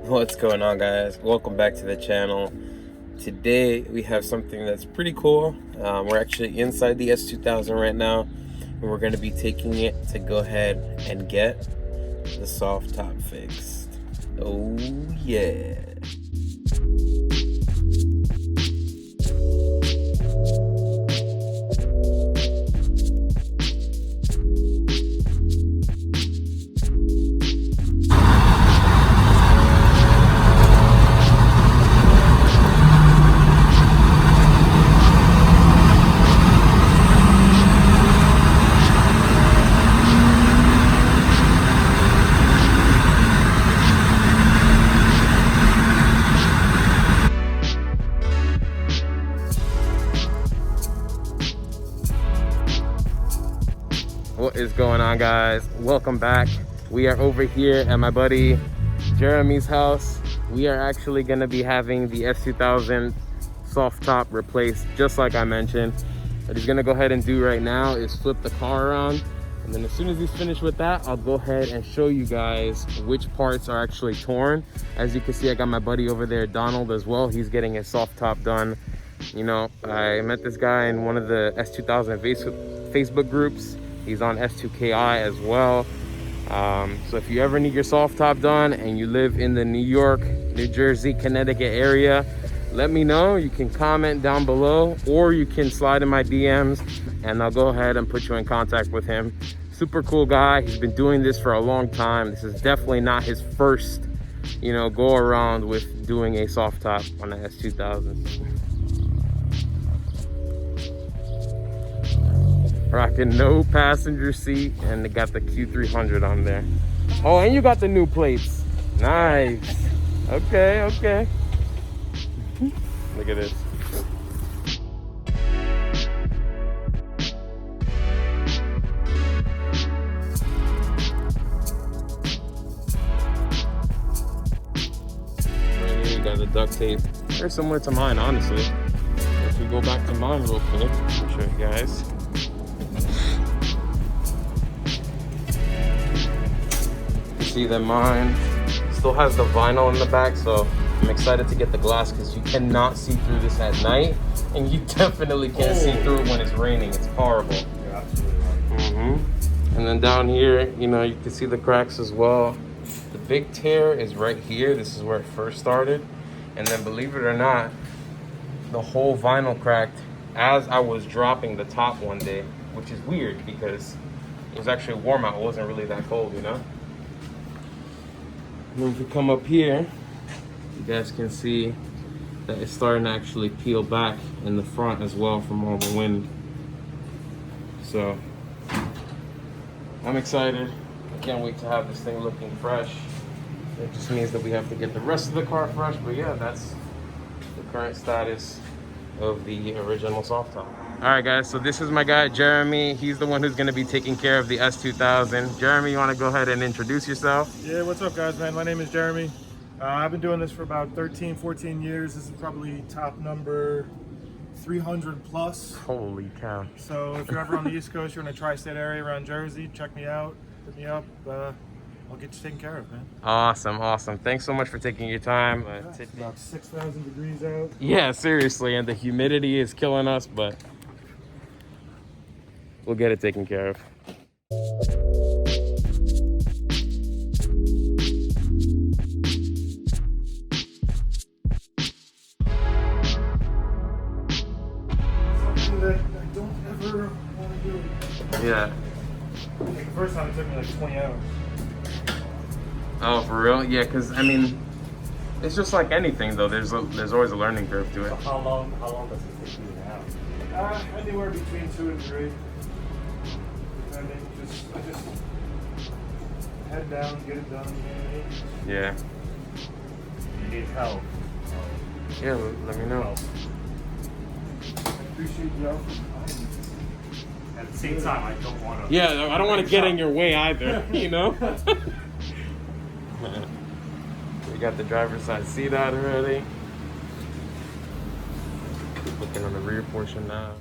What's going on, guys? Welcome back to the channel. Today we have something that's pretty cool. We're actually inside the S2000 right now, and we're going to be taking it to go ahead and get the soft top fixed. Oh yeah. What is going on, guys? Welcome back. We are over here at my buddy Jeremy's house. We are actually going to be having the S2000 soft top replaced, just like I mentioned. What he's going to go ahead and do right now is flip the car around, and then as soon as he's finished with that, I'll go ahead and show you guys which parts are actually torn. As you can see, I got my buddy over there, Donald, as well. He's getting his soft top done. You know, I met this guy in one of the S2000 Facebook groups. He's on S2KI as well. So if you ever need your soft top done and you live in the New York, New Jersey, Connecticut area, let me know. You can comment down below, or you can slide in my DMs and I'll go ahead and put you in contact with him. Super cool guy. He's been doing this for a long time. This is definitely not his first, you know, go around with doing a soft top on the S2000. Rocking no passenger seat, and they got the Q300 on there. Oh, and you got the new plates. Nice. Okay, okay. Look at this. Right here you got the duct tape. Very similar to mine, honestly. If we go back to mine real quick, I'll show you guys. See that mine still has the vinyl in the back, so I'm excited to get the glass because you cannot see through this at night, and you definitely can't see through it when it's raining. It's horrible. You're absolutely right. And then down here, you know, you can see the cracks as well. The big tear is right here. This is where it first started, and then believe it or not, the whole vinyl cracked as I was dropping the top one day, which is weird because it was actually warm out. It wasn't really that cold, you know. And if we come up here, you guys can see that it's starting to actually peel back in the front as well from all the wind. So I'm excited. I can't wait to have this thing looking fresh. It just means that we have to get the rest of the car fresh, but yeah, that's the current status of the original soft top. All right, guys, so this is my guy, Jeremy. He's the one who's gonna be taking care of the S2000. Jeremy, you wanna go ahead and introduce yourself? Yeah, what's up, guys, man? My name is Jeremy. I've been doing this for about 13, 14 years. This is probably top number 300 plus. Holy cow. So if you're ever on the East Coast, you're in a tri-state area around Jersey, check me out, hit me up. I'll get you taken care of, man. Awesome, awesome. Thanks so much for taking your time. It's about 6,000 degrees out. Yeah, seriously, and the humidity is killing us, but we'll get it taken care of. Something that I don't ever want to do. Yeah. Like the first time it took me like 20 hours. Oh, for real? Yeah, because, I mean, it's just like anything, though. There's always a learning curve to it. So how long does it take you now? Anywhere between 2 and 3. Depending, I just head down, get it done. Yeah. You need help. Yeah, let me know. I appreciate the offer. At the same time, I don't want to. Yeah, I don't want to get in your way either, you know? We got the driver's side seat out already. Looking on the rear portion now.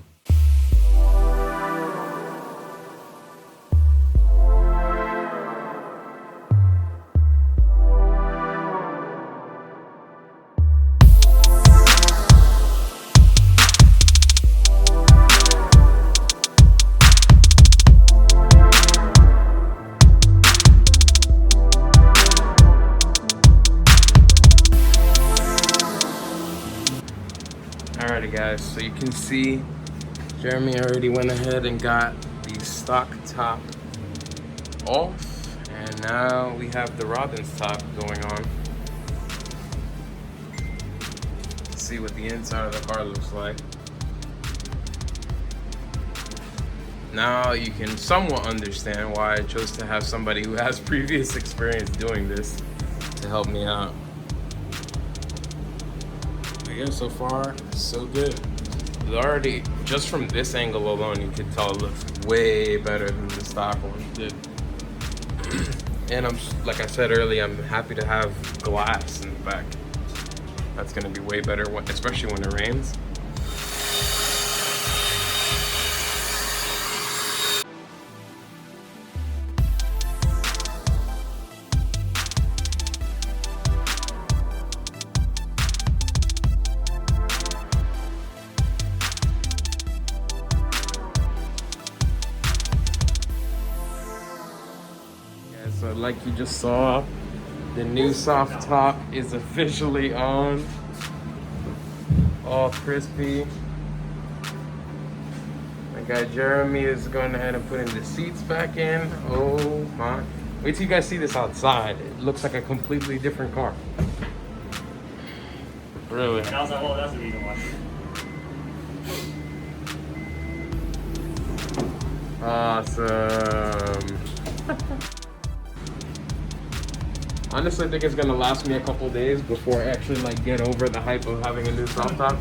Alrighty guys, so you can see Jeremy already went ahead and got the stock top off, and now we have the Robbins top going on. Let's see what the inside of the car looks like. Now you can somewhat understand why I chose to have somebody who has previous experience doing this to help me out. But yeah, so far, so good. It already, just from this angle alone, you could tell it looks way better than the stock one did. And I'm, like I said earlier, I'm happy to have glass in the back. That's gonna be way better, especially when it rains. So like you just saw, the new soft top is officially on. All crispy. My guy Jeremy is going ahead and putting the seats back in. Oh my. Wait till you guys see this outside. It looks like a completely different car. Really. And I was like, oh, that's a reason why. Awesome. Honestly, I think it's gonna last me a couple days before I actually like get over the hype of having a new soft top.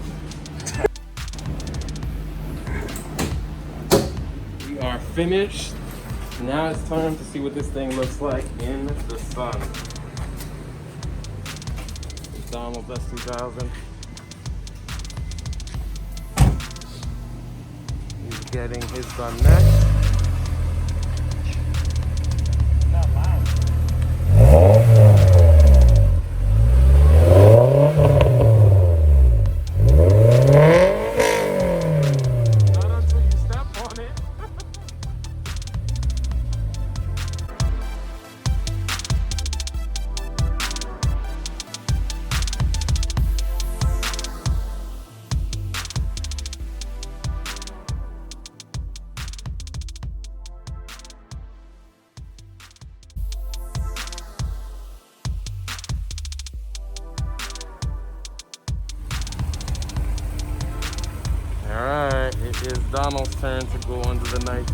We are finished. Now it's time to see what this thing looks like in the sun. Donald's S2000. He's getting his done next. Alright, it is Donald's turn to go under the knife.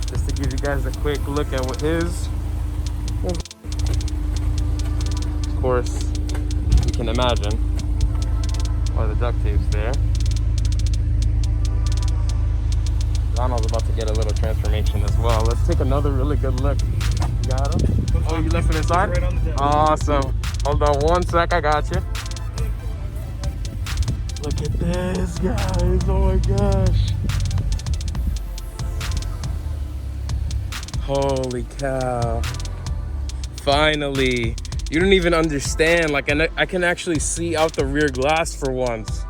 Just to give you guys a quick look at what his. Of course, you can imagine why the duct tape's there. Donald's about to get a little transformation as well. Let's take another really good look. You got him? Oh, you left him inside? Right on the deck. Awesome. Hold on one sec, I got you. Look at this, guys. Oh my gosh. Holy cow. Finally. You don't even understand. Like, I can actually see out the rear glass for once.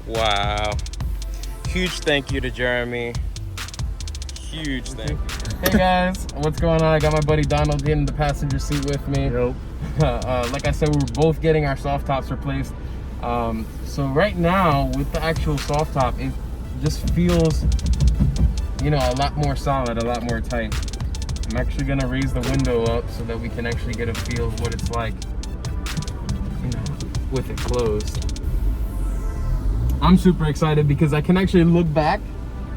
Wow. Huge thank you to Jeremy. Huge thank you. Hey guys, what's going on? I got my buddy Donald in the passenger seat with me. Nope. Like I said, we're both getting our soft tops replaced. So right now with the actual soft top, it just feels, you know, a lot more solid, a lot more tight. I'm actually gonna raise the window up so that we can actually get a feel of what it's like, you know, with it closed. I'm super excited because I can actually look back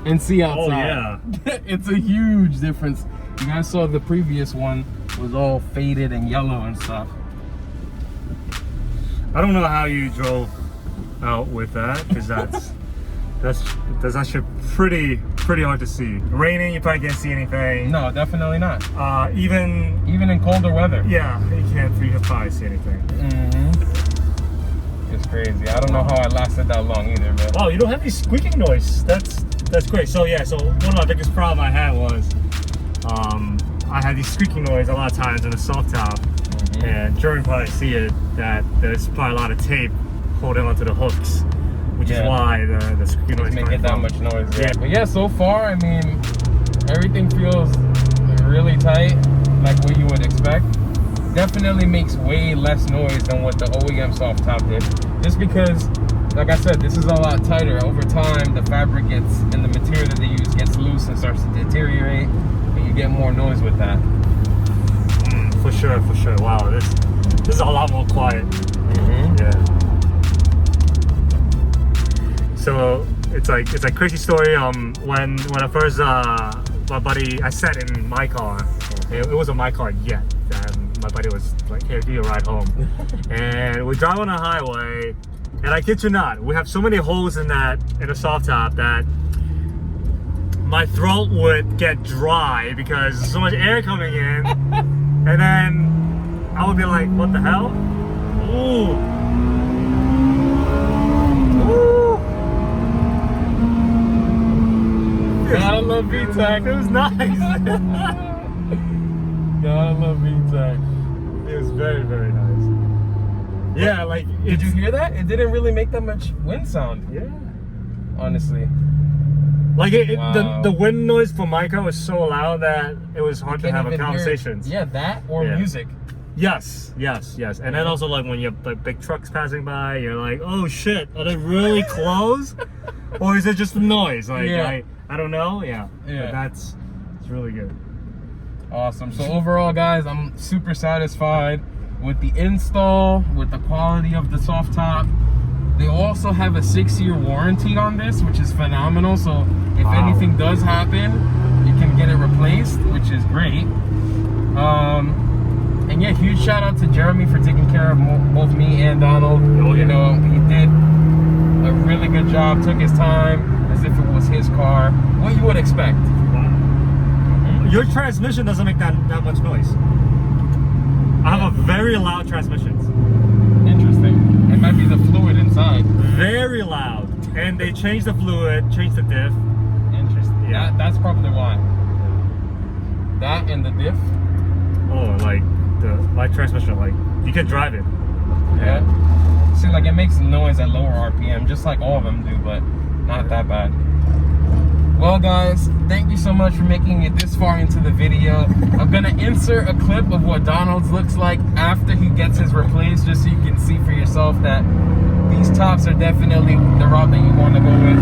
and see outside. Oh yeah. It's a huge difference. You guys saw the previous one was all faded and yellow and stuff. I don't know how you drove out with that, because that's actually pretty hard to see. Raining, you probably can't see anything. No, definitely not. Even in colder weather. yeah, you can probably see anything. It's crazy. I don't know how I lasted that long either, man. Oh, you don't have any squeaking noise. That's great. So yeah, so one of my biggest problem I had was I had these squeaking noise a lot of times in the soft top, and Jeremy probably see it that there's probably a lot of tape holding onto the hooks, which is why the squeaking noise Make it that much noise. Yeah. Yeah. But yeah, so far, I mean, everything feels really tight, like what you would expect. Definitely makes way less noise than what the OEM soft top did. Just because, like I said, this is a lot tighter. Over time, the fabric gets, and the material that they use gets loose and starts to deteriorate, and you get more noise with that. For sure, for sure. Wow, this is a lot more quiet. Yeah. So it's like crazy story. When I first my buddy, I sat in my car. It wasn't my car yet. My buddy was like, "Here, give you a ride home." And we drive on a highway, and I kid you not, we have so many holes in the soft top that my throat would get dry because there's so much air coming in, and then I would be like, "What the hell?" Ooh. Ooh. Gotta love VTAC. It was nice. Gotta love VTAC. It was very, very nice. Yeah, like, Did you hear that? It didn't really make that much wind sound. Yeah. Honestly. Like, Wow. the wind noise for my car was so loud that it was hard to have a conversation. Yeah, that or Yeah. music. Yes. And then also, like, when you have like, big trucks passing by, you're like, oh shit, are they really close? Or is it just the noise? Like, Yeah. I don't know. Yeah. Yeah. But it's really good. Awesome. So overall, guys, I'm super satisfied with the install, with the quality of the soft top. They also have a 6-year warranty on this, which is phenomenal. So if Wow. anything does happen, you can get it replaced, which is great. And yeah, huge shout out to Jeremy for taking care of both me and Donald. Oh, yeah. You know, he did a really good job, took his time as if it was his car. What you would expect. Your transmission doesn't make that much noise. I have a very loud transmission. Interesting. It might be the fluid inside. Very loud. And they changed the fluid, changed the diff. Interesting. Yeah. That's probably why. That and the diff. Oh, like my transmission, like you can drive it. Yeah. See, like it makes noise at lower RPM, just like all of them do, but not that bad. Well, guys, thank you so much for making it this far into the video. I'm gonna insert a clip of what Donald's looks like after he gets his replaced, just so you can see for yourself that these tops are definitely the route that you want to go with.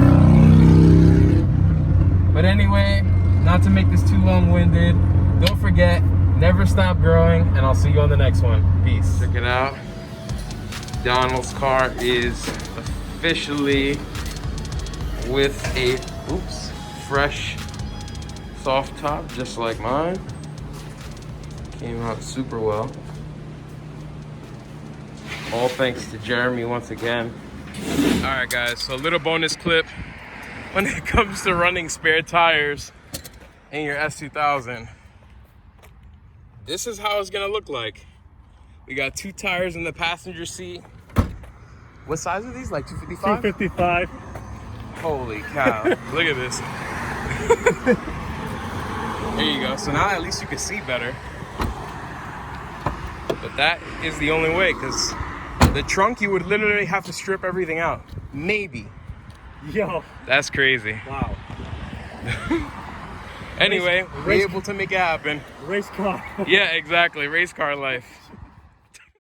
But anyway, not to make this too long-winded, don't forget, never stop growing, and I'll see you on the next one. Peace. Check it out. Donald's car is officially with a fresh soft top, just like mine. Came out super well. All thanks to Jeremy once again. All right, guys, so a little bonus clip. When it comes to running spare tires in your S2000, this is how it's gonna look like. We got 2 tires in the passenger seat. What size are these? Like 255? 255. Holy cow. Look at this. There you go. So now at least you can see better. But that is the only way, because the trunk, you would literally have to strip everything out. Maybe. Yo. That's crazy. Wow. Anyway, we're able to make it happen. Race car. Yeah, exactly. Race car life.